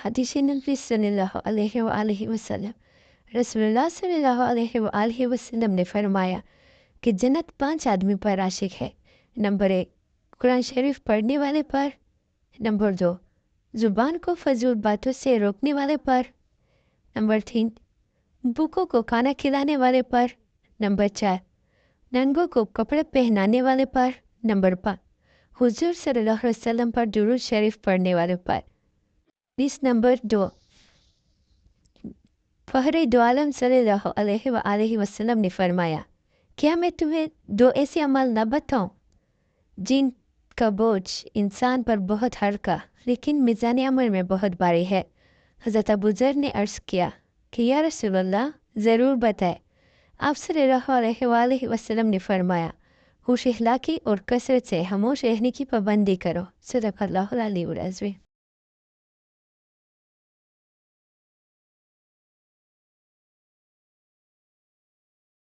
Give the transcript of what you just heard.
حدیث نبی صلی اللہ علیہ وآلہ وسلم، رسول اللہ صلی اللہ علیہ وآلہ وسلم نے فرمایا کہ جنت 5 آدمی پر عاشق ہے۔ نمبر 1، قرآن شریف پڑھنے والے پر۔ نمبر 2، زبان کو فضول باتوں سے روکنے والے پر۔ نمبر 3، بھوکوں کو کھانا کھلانے والے پر۔ نمبر 4، ننگوں کو کپڑے پہنانے والے پر۔ نمبر 5، حضور صلی اللہ علیہ وسلم پر درود شریف پڑھنے والے پر۔ حدیث نمبر 2، فخر دو عالم صلی اللہ علیہ وآلہ وسلم نے فرمایا، کیا میں تمہیں 2 ایسے عمل نہ بتاؤں جن کا بوجھ انسان پر بہت ہلکا لیکن میزان عمل میں بہت بھاری ہے؟ حضرت ابو ذر نے عرض کیا کہ یا رسول اللہ، ضرور بتائے۔ آپ صلی اللہ علیہ وآلہ وسلم نے فرمایا، ہوش اخلاقی اور کثرت سے خاموش رہنے کی پابندی کرو۔ صدق اللہ العلی العظیم۔